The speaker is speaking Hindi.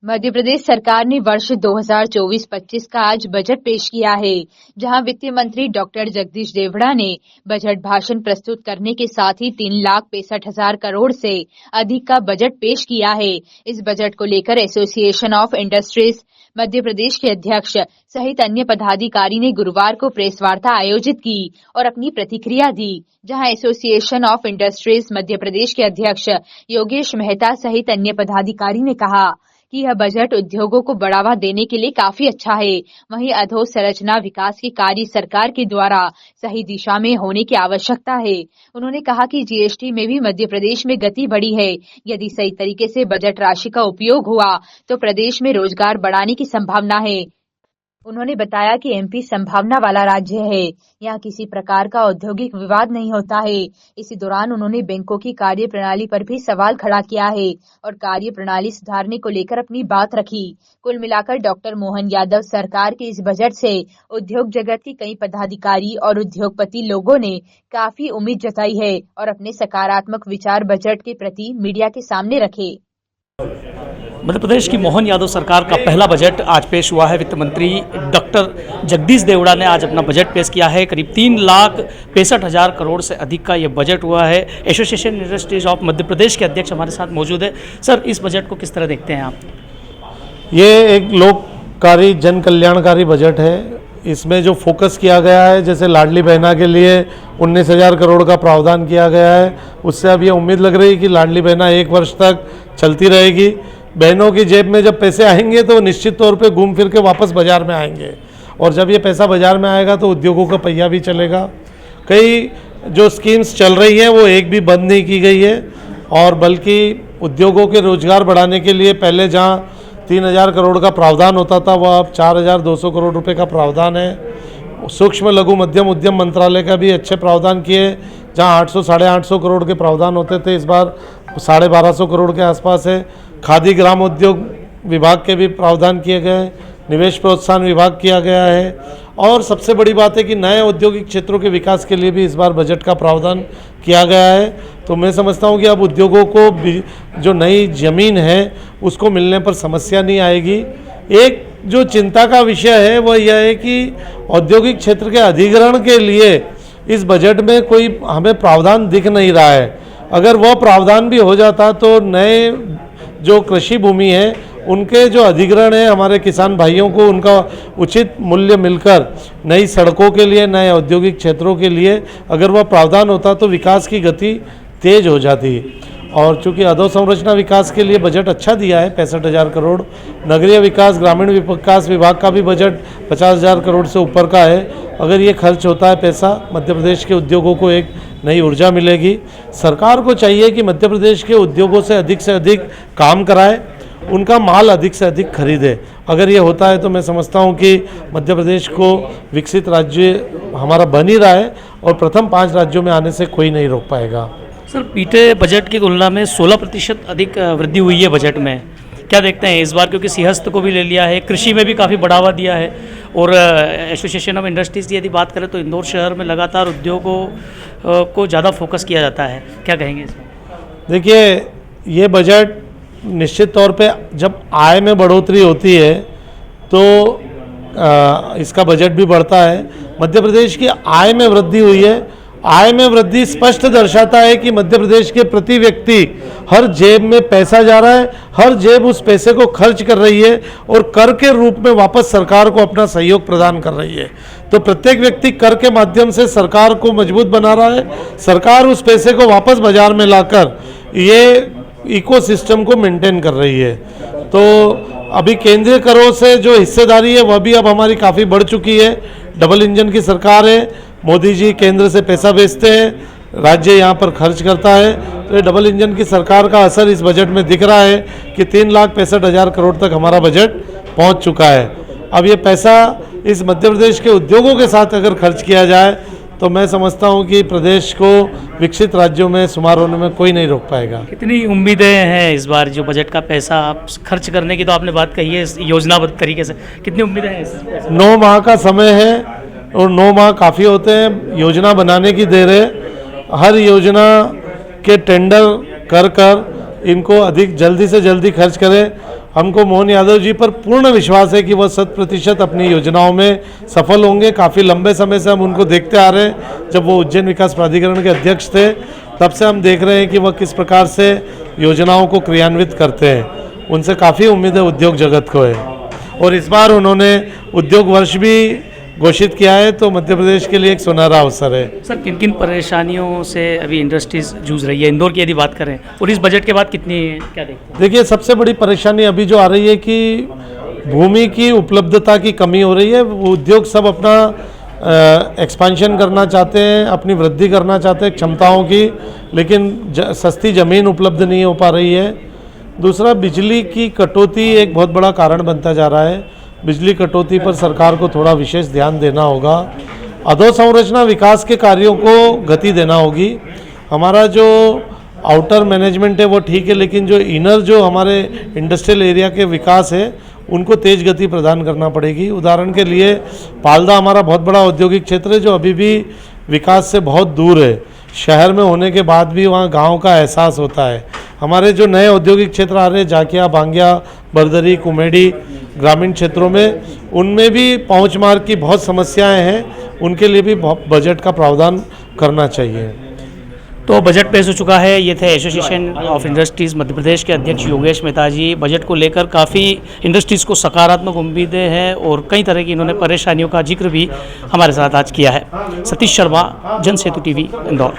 मध्य प्रदेश सरकार ने वर्ष 2024-25 का आज बजट पेश किया है, जहां वित्त मंत्री डॉक्टर जगदीश देवड़ा ने बजट भाषण प्रस्तुत करने के साथ ही 3,65,000 करोड़ से अधिक का बजट पेश किया है। इस बजट को लेकर association of industries Madhya Pradesh के अध्यक्ष सहित अन्य पदाधिकारी ने गुरुवार को प्रेस वार्ता आयोजित की और अपनी प्रतिक्रिया दी, जहां association of industries Madhya Pradesh के अध्यक्ष योगेश मेहता सहित अन्य पदाधिकारी ने कहा कि यह बजट उद्योगों को बढ़ावा देने के लिए काफी अच्छा है। वहीं अधोसंरचना विकास के कार्य सरकार के द्वारा सही दिशा में होने की आवश्यकता है। उन्होंने कहा कि जीएसटी में भी मध्य प्रदेश में गति बढ़ी है। यदि सही तरीके से बजट राशि का उपयोग हुआ तो प्रदेश में रोजगार बढ़ाने की संभावना है। उन्होंने बताया कि एमपी संभावना वाला राज्य है, यहाँ किसी प्रकार का औद्योगिक विवाद नहीं होता है। इसी दौरान उन्होंने बैंकों की कार्य प्रणाली पर भी सवाल खड़ा किया है और कार्य प्रणाली सुधारने को लेकर अपनी बात रखी। कुल मिलाकर डॉक्टर मोहन यादव सरकार के इस बजट से उद्योग जगत के कई पदाधिकारी और उद्योगपति लोगों ने काफी उम्मीद जताई है और अपने सकारात्मक विचार बजट के प्रति मीडिया के सामने रखे। मध्य प्रदेश की मोहन यादव सरकार का पहला बजट आज पेश हुआ है। वित्त मंत्री डॉक्टर जगदीश देवड़ा ने आज अपना बजट पेश किया है। करीब 3,65,000 करोड़ से अधिक का ये बजट हुआ है। Association industries of Madhya Pradesh के अध्यक्ष हमारे साथ मौजूद है। सर, इस बजट को किस तरह देखते हैं आप? ये एक लोककारी जन कल्याणकारी बजट है। इसमें जो फोकस किया गया है, जैसे लाडली बहना के लिए 19,000 करोड़ का प्रावधान किया गया है, उससे अब ये उम्मीद लग रही है कि लाडली बहना 1 वर्ष तक चलती रहेगी। बहनों की जेब में जब पैसे आएंगे तो निश्चित तौर पे घूम फिर के वापस बाज़ार में आएंगे, और जब ये पैसा बाज़ार में आएगा तो उद्योगों का पहिया भी चलेगा। कई जो स्कीम्स चल रही हैं वो एक भी बंद नहीं की गई है, और बल्कि उद्योगों के रोजगार बढ़ाने के लिए पहले जहां 3,000 करोड़ का प्रावधान होता था, वह अब 4,200 करोड़ रुपए का प्रावधान है। सूक्ष्म लघु मध्यम उद्यम मंत्रालय का भी अच्छे प्रावधान किए। जहां 800 साढ़े 800 करोड़ के प्रावधान होते थे, इस बार 1,250 करोड़ के आसपास है। खादी ग्राम उद्योग विभाग के भी प्रावधान किए गए, निवेश प्रोत्साहन विभाग किया गया है, और सबसे बड़ी बात है कि नए औद्योगिक क्षेत्रों के विकास के लिए भी इस बार बजट का प्रावधान किया गया है। तो मैं समझता हूं कि अब उद्योगों को जो नई जमीन है उसको मिलने पर समस्या नहीं आएगी। एक जो चिंता का विषय है वह यह है कि औद्योगिक क्षेत्र के अधिग्रहण के लिए इस बजट में कोई हमें प्रावधान दिख नहीं रहा है। अगर वह प्रावधान भी हो जाता तो नए जो कृषि भूमि है उनके जो अधिग्रहण है, हमारे किसान भाइयों को उनका उचित मूल्य मिलकर नई सड़कों के लिए, नए औद्योगिक क्षेत्रों के लिए अगर वह प्रावधान होता तो विकास की गति तेज हो जाती। और चूंकि अधोसंरचना विकास के लिए बजट अच्छा दिया है 65,000 करोड़, नगरीय विकास ग्रामीण विकास विभाग का भी बजट 50,000 करोड़ से ऊपर का है। अगर ये खर्च होता है पैसा, मध्य प्रदेश के उद्योगों को एक नई ऊर्जा मिलेगी। सरकार को चाहिए कि मध्य प्रदेश के उद्योगों से अधिक काम कराए, उनका माल अधिक से अधिक खरीदे। अगर ये होता है तो मैं समझता हूँ कि मध्य प्रदेश को विकसित राज्य हमारा बन ही रहा है, और प्रथम 5 राज्यों में आने से कोई नहीं रोक पाएगा। सर, बीते बजट की तुलना में 16% अधिक वृद्धि हुई है बजट में। क्या देखते हैं इस बार? क्योंकि सिंहस्थ को भी ले लिया है, कृषि में भी काफ़ी बढ़ावा दिया है, और एसोसिएशन ऑफ इंडस्ट्रीज की यदि बात करें तो इंदौर शहर में लगातार उद्योगों को ज़्यादा फोकस किया जाता है। क्या कहेंगे इसमें? देखिए, ये बजट निश्चित तौर पे जब आय में बढ़ोतरी होती है तो इसका बजट भी बढ़ता है। मध्य प्रदेश की आय में वृद्धि हुई है। आय में वृद्धि स्पष्ट दर्शाता है कि मध्य प्रदेश के प्रति व्यक्ति हर जेब में पैसा जा रहा है, हर जेब उस पैसे को खर्च कर रही है और कर के रूप में वापस सरकार को अपना सहयोग प्रदान कर रही है। तो प्रत्येक व्यक्ति कर के माध्यम से सरकार को मजबूत बना रहा है। सरकार उस पैसे को वापस बाजार में लाकर ये इकोसिस्टम को मेंटेन कर रही है। तो अभी केंद्रीय करों से जो हिस्सेदारी है वह भी अब हमारी काफ़ी बढ़ चुकी है। डबल इंजन की सरकार है, मोदी जी केंद्र से पैसा भेजते हैं, राज्य यहाँ पर खर्च करता है। तो ये डबल इंजन की सरकार का असर इस बजट में दिख रहा है कि 3,65,000 करोड़ तक हमारा बजट पहुँच चुका है। अब ये पैसा इस मध्य प्रदेश के उद्योगों के साथ अगर खर्च किया जाए तो मैं समझता हूं कि प्रदेश को विकसित राज्यों में शुमार होने में कोई नहीं रोक पाएगा। कितनी उम्मीदें हैं इस बार जो बजट का पैसा आप खर्च करने की तो आपने बात कही है योजनाबद्ध तरीके से, कितनी उम्मीदें हैं? 9 माह का समय है और 9 माह काफ़ी होते हैं। योजना बनाने की देर है। हर योजना के टेंडर कर इनको अधिक जल्दी से जल्दी खर्च करें। हमको मोहन यादव जी पर पूर्ण विश्वास है कि वह 100% अपनी योजनाओं में सफल होंगे। काफ़ी लंबे समय से हम उनको देखते आ रहे हैं। जब वो उज्जैन विकास प्राधिकरण के अध्यक्ष थे तब से हम देख रहे हैं कि वह किस प्रकार से योजनाओं को क्रियान्वित करते हैं। उनसे काफ़ी उम्मीद है उद्योग जगत को है। और इस बार उन्होंने उद्योग वर्ष भी घोषित किया है, तो मध्य प्रदेश के लिए एक सुनहरा अवसर है। सर, किन किन परेशानियों से अभी इंडस्ट्रीज जूझ रही है इंदौर की यदि बात करें, और इस बजट के बाद कितनी क्या देखते हैं? देखिए, सबसे बड़ी परेशानी अभी जो आ रही है कि भूमि की उपलब्धता की कमी हो रही है। उद्योग सब अपना एक्सपेंशन करना चाहते हैं, अपनी वृद्धि करना चाहते हैं क्षमताओं की, लेकिन सस्ती ज़मीन उपलब्ध नहीं हो पा रही है। दूसरा, बिजली की कटौती एक बहुत बड़ा कारण बनता जा रहा है। बिजली कटौती पर सरकार को थोड़ा विशेष ध्यान देना होगा। अधोसंरचना विकास के कार्यों को गति देना होगी। हमारा जो आउटर मैनेजमेंट है वो ठीक है, लेकिन जो इनर जो हमारे इंडस्ट्रियल एरिया के विकास है उनको तेज गति प्रदान करना पड़ेगी। उदाहरण के लिए पालदा हमारा बहुत बड़ा औद्योगिक क्षेत्र है जो अभी भी विकास से बहुत दूर है। शहर में होने के बाद भी वहाँ गांव का एहसास होता है। हमारे जो नए औद्योगिक क्षेत्र आ रहे हैं, जाकिया, बांगिया, बरदरी, कुमेडी, ग्रामीण क्षेत्रों में, उनमें भी पहुँच मार्ग की बहुत समस्याएं हैं। उनके लिए भी बजट का प्रावधान करना चाहिए। तो बजट पेश हो चुका है। ये थे association of industries Madhya Pradesh के अध्यक्ष योगेश मेहता जी। बजट को लेकर काफ़ी इंडस्ट्रीज़ को सकारात्मक उम्मीदें हैं और कई तरह की इन्होंने परेशानियों का जिक्र भी हमारे साथ आज किया है। सतीश शर्मा, जनसेतु टीवी, इंदौर।